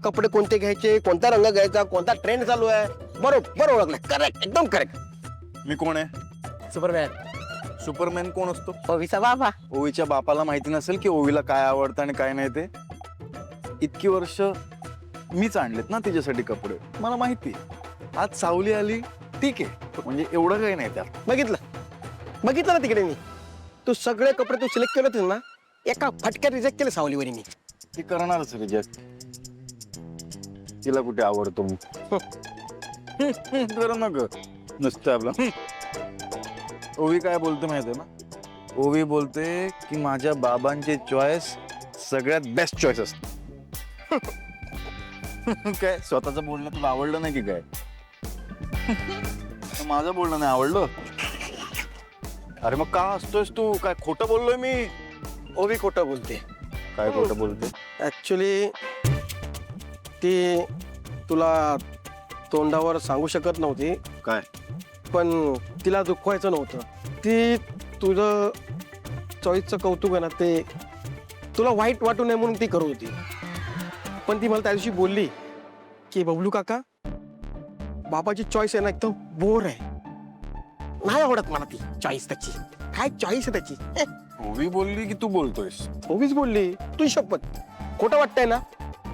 कपडे कोणते घ्यायचे, कोणता रंग घ्यायचा, कोणता ट्रेंड चालू आहे, बरोबर ओळखलं. करेक्ट, एकदम करेक्ट. मी कोण आहे? सुपरमॅन. सुपरमॅन कोण असतो? ओवीचा बाबा. ओवीच्या बापाला माहिती नसेल की ओवीला काय आवडतं आणि काय नाही ते. इतकी वर्ष मीच आणलेत ना तिच्यासाठी कपडे, मला माहिती. आज सावली आली ठीक आहे, म्हणजे एवढं काही नाही त्यात. बघितलं ना तिकडे मी. तू सगळे कपडे तू सिलेक्ट केले होते ना, एका फटक्यात रिजेक्ट केले सावलीवरी मी. ती करणारच रिजेक्ट. तिला कुठे आवडतो मी? कर ना ग, नसतं आपलं. ओवी काय बोलते माहितीये ना? ओवी बोलते की माझ्या बाबांचे चॉईस सगळ्यात बेस्ट चॉईस असते. काय स्वतःचं बोलणं तुला आवडलं नाही की काय? माझं बोलणं नाही आवडलं? अरे मग का असतोयस तू? काय खोटं बोललोय मी? ओवी खोटं बोलते. काय खोटं बोलते? ऍक्च्युली ती तुला तोंडावर सांगू शकत नव्हती, काय? पण तिला दुखवायचं नव्हतं. ती तुझं चॉईसचं कौतुक आहे ना, ते तुला वाईट वाटू नये म्हणून ती करत होती. पण ती मला त्या दिवशी बोलली की बबलू काका, बाबाची चॉईस आहे ना एकदम बोर आहे, नाही आवडत मला ती चॉईस त्याची. काय चॉईस आहे त्याची? ओवी बोलली की तू बोलतोयस? ओवीच बोलली. तू शपथ. खोटं वाटतंय ना?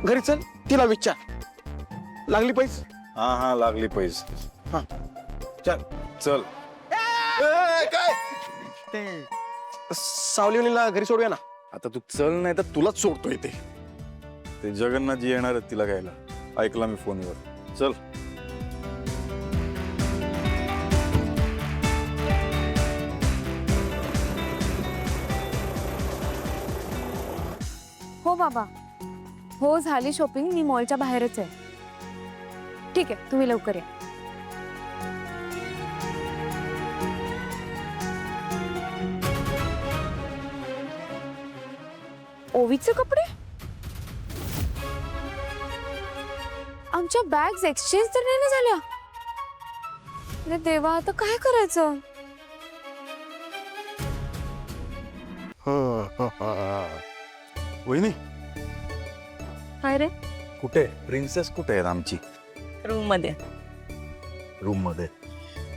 घरी चल, तिला विचार. लागली पैस? हा लागली पैसे. हा चल. चल. काय ते सावलीवणीला घरी सोडूया ना. आता तू चल, नाही तर तुलाच सोडतोय. ते जगन्नाथजी येणार आहेत तिला घ्यायला, ऐकला मी फोनवर. चल. हो बाबा, हो झाली शॉपिंग. मी मॉलच्या बाहेरच आहे. ठीक आहे, तुम्ही लवकर या. ओवीचे कपडे? आमच्या बॅग्स एक्सचेंज तर नाही ना झाल्या? अरे देवा, आता काय करायचं? वहिनी काय रे? कुठे? प्रिन्सेस कुठे आहेत आमची? रूम मध्ये. रूम मध्ये?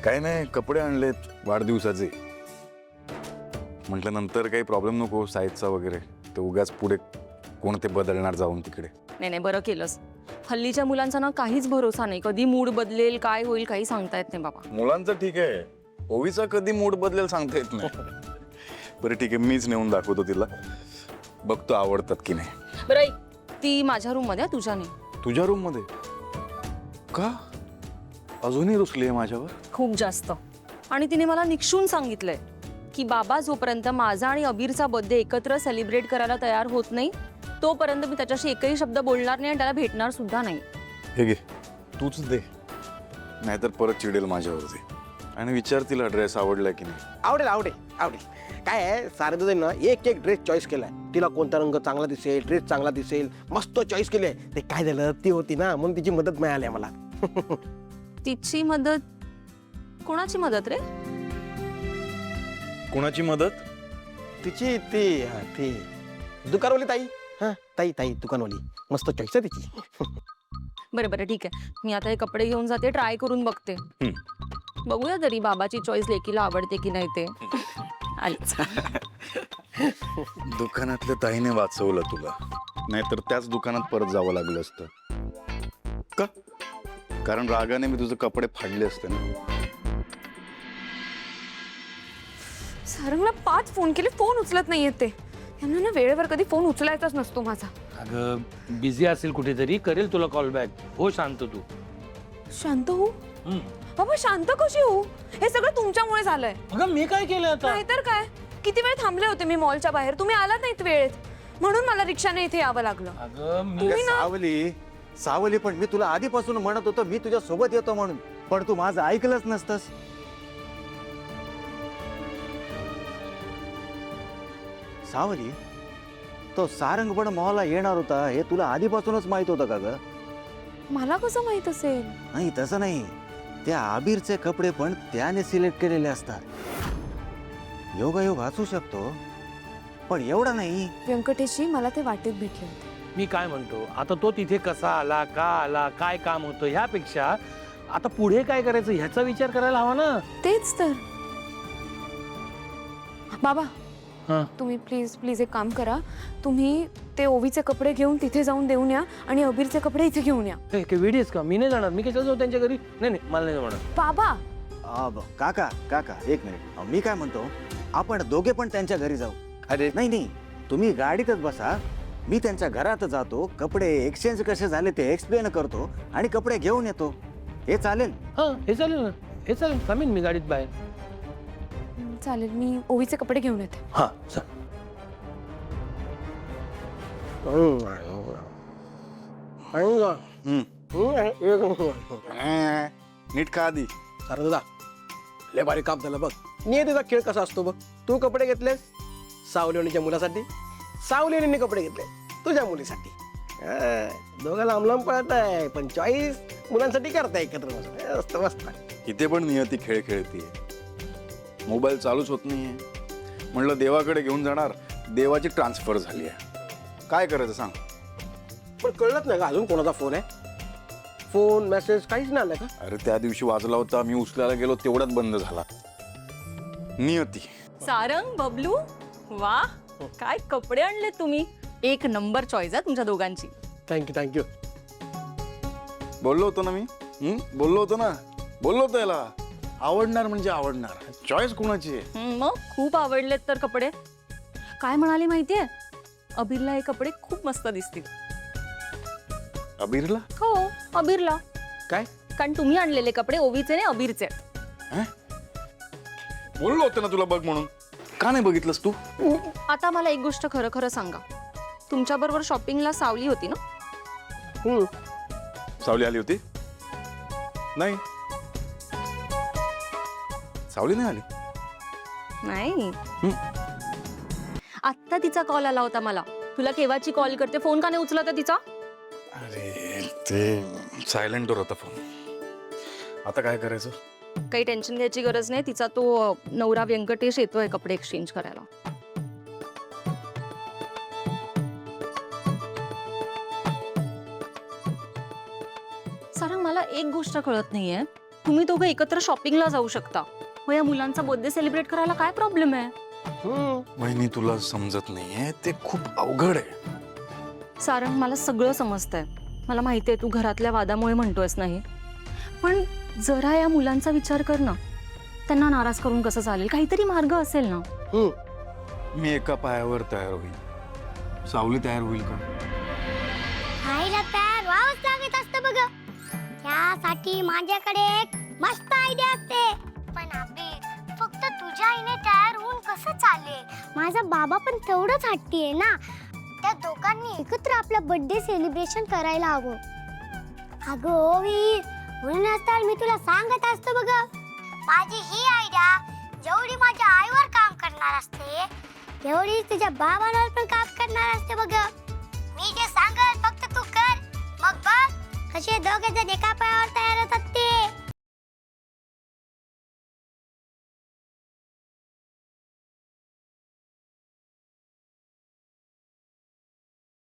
काय नाही, कपडे आणलेत वाढदिवसाचे. म्हटलं नंतर काही प्रॉब्लेम नको साईजचा वगैरे, ते उगाच पुढे कोणते बदलणार जाऊन तिकडे. नाही, बरं केलंस. हल्लीच्या मुलांचा ना काहीच भरोसा नाही. कधी मूड बदलेल, काय होईल काही सांगता येत नाही बाबा. मुलांचं ठीक आहे, ओवीचा कधी मूड बदलेल सांगता येत नाही. बरं ठीक आहे, मीच नेऊन दाखवतो तिला, बघतो आवडतात की नाही. बरं ऐक, ती माझ्या रूम मध्ये, तुझ्या नाही. तुझ्या रूम मध्ये? का? अजूनही रुसली आहे माझ्यावर? खूप जास्त. आणि तिने मला निक्षून सांगितलंय की बाबा जोपर्यंत माझा आणि अबीरचा बर्थडे एकत्र सेलिब्रेट करायला तयार होत नाही, तोपर्यंत मी त्याच्याशी एकही शब्द बोलणार नाही आणि त्याला भेटणार सुद्धा नाही. हे घे, तूच दे, नाहीतर परत चिडेल माझ्यावरती. आणि विचार तिला ड्रेस आवडलाय की नाही. आवडेल. काय आहे, सारे दुधाने ना एक ड्रेस चॉईस केलाय. तिला कोणता रंग चांगला दिसेल, ड्रेस चांगला दिसेल, मस्त चॉईस केली आहे. ते काय झालं, ती होती ना म्हणून तिची मदत मिळाली मला. तिची मदत? कोणाची मदत रे? कोणाची मदत? तिची ती दुकानवाली ताई. हा ताई दुकानवाली. मस्त चॉईस आहे तिची. बरं ठीक आहे, मी आता हे कपडे घेऊन जाते, ट्राय करून बघते. बघूया तरी बाबाची चॉईस लेकीला आवडते की नाही ते. आलीच. दुकानातल्या ताईने वाचवलं तुला, नाहीतर त्याच दुकानात परत जावं लागलं असतं. का? कारण रागाने मी तुझे कपडे फाडले असते ना. सारंगला 5 फोन केले, फोन उचलत नाहीये ते. यांना ना वेळेवर कधी फोन उचलायचाच नसतो माझा. अगं बिझी असेल कुठेतरी, करेल तुला कॉल बॅक. हो शांत तू. शांत हो? बाबा शांत कशी हो? हे सगळं तुमच्यामुळे झालंय. अगं मी काय केलं आता? नाहीतर काय, किती वेळ थांबले होते मी मॉलच्या बाहेर, तुम्ही आलात नाहीत वेळेत, म्हणून मला रिक्षाने इथे यावं लागलं. अगं मी सावली पण मी तुला आधीपासून म्हणत होतो मी तुझ्या सोबत येतो म्हणून, पण तू माझं ऐकलंच नसतंस. सावली, तो सारंग पण मॉलला येणार होता हे तुला आधीपासूनच माहित होतं का ग? मला कसं माहित असेल? नाही तसं नाही, त्या आबीरचे कपडे पण त्याने सिलेक्ट केलेले असतात. योगायोग असू शकतो, पण एवढा नाही. व्यंकटेशजी मला ते वाटेत भेटले होते. मी काय म्हणतो, आता तो तिथे कसा आला, का आला, काय काम होतं, ह्यापेक्षा आता पुढे काय करायचं ह्याचा विचार करायला हवा ना. तेच तर. बाबा हा. तुम्ही प्लीज प्लीज एक काम करा, तुम्ही ते ओवीचे कपडे घेऊन तिथे जाऊन देऊन या आणि अबीरचे कपडे इथे घेऊन या. वेडीस का, मी नाही जाणार, मी कशाला जाऊ त्यांच्या घरी. नाही नाही, मला नाही जाणार. बाबा काका काका एक मिनिट, मी काय म्हणतो, आपण दोघे पण त्यांच्या घरी जाऊ. अरे नाही नाही, तुम्ही गाडीतच बसा, मी त्यांच्या घरात जातो, कपडे एक्सचेंज कसे झाले ते एक्सप्लेन करतो आणि कपडे घेऊन येतो. हे चालेल? हा, हे चालेल ना, हे चालेल. थांबीन मी गाडीत बाहेर. चालेल, मी ओवीचे कपडे घेऊन येते. हा चल. नीट का आधी दादा लय भारी काम झालं बघ. नियतीचा खेळ कसा असतो बघ. तू कपडे घेतलेस सावलीवणीच्या मुलासाठी, सावलीवणीने कपडे घेतले तुझ्या मुलीसाठी. दोघं लांब लांब पळत आहे, पण चॉईस मुलांसाठी करताय एकत्र बसून. मस्त मस्त. इथे पण नियती खेळ खेळते. मोबाईल चालूच होत नाहीये. म्हणलं देवाकडे घेऊन जाणार, देवाची ट्रान्सफर झाली आहे. काय करायचं सांग. पण कळलंच नाही का अजून कोणाचा फोन आहे? फोन मेसेज काहीच नाही आलं का? अरे त्या दिवशी वाजला होता, मी उचलायला गेलो तेवढ्यात बंद झाला. नियती. सारंग, बबलू, वा काय कपडे आणले तुम्ही. एक नंबर चॉईस आहे तुमच्या दोघांची. Thank you thank you. बोललो होतो ना मी. बोललो होतो याला आवडणार म्हणजे आवडणार. चॉईस कोणाची आहे? मग खूप आवडलेत तर कपडे. काय म्हणाले माहितीये, अबीरला हे कपडे खूप मस्त दिसतील. अबीरला? हो, अबीरला. काय? कारण तुम्ही आणलेले कपडे ओवीचे नाही अबीरचे. बोललो होतो ना तुला बघ म्हणून. का नाही बघितलंस तू? आता मला एक गोष्ट खरं खरं सांगा, तुमच्या बरोबर शॉपिंगला सावली होती ना? सावली आली होती? नाही, सावली नाही आली. नाही. आत्ता तिचा कॉल आला होता मला. तुला केव्हाची कॉल करते, फोन का नाही उचलत तिचा? अरे ते सायलेंटवर होता फोन. आता काय करायचं? काही टेन्शन घ्यायची गरज नाही. तिचा तो नवरा व्यंकटेश येतोय कपडे एक्सचेंज करायला. सारंग, मला एक गोष्ट कळत नाहीये, तुम्ही दोघं एकत्र शॉपिंगला जाऊ शकता, मग या मुलांचा बर्थडे सेलिब्रेट करायला काय प्रॉब्लेम आहे? वहिनी तुला समजत नाहीये, ते खूप अवघड आहे. सारंग, मला सगळं समजतंय. मला माहितीये तू घरातल्या वादामुळे म्हणतोयस नाही, पण जरा या मुलांचा विचार कर ना. त्यांना नाराज करून कसं चालेल? काहीतरी मार्ग असेल ना. मी एका पायावर तयार होईल. सावली तयार होईल का? आईला तयार व्हावंच लागत असतं बघ. त्यासाठी माझ्याकडे एक मस्त आयडिया असते. पण अबे फक्त तुझ्या आईने तयार होऊन कसं चालेल? माझा बाबा पण तेवढंच हट्टी आहे ना. त्या दोघांनी एकत्र आपला बर्थडे सेलिब्रेशन करायला हवं. अगं ओवी, म्हणूनच तर मी तुला सांगत असतो बघ, माझी ही आयडिया जेवढी माझ्या आईवर काम करणार असते तेवढी तुझ्या बाबांवर पण काम करणार असते बघ. मी जे सांगत फक्त तू कर, मग बघ कसे दोघे जण एका पायावर तयार होतात ते.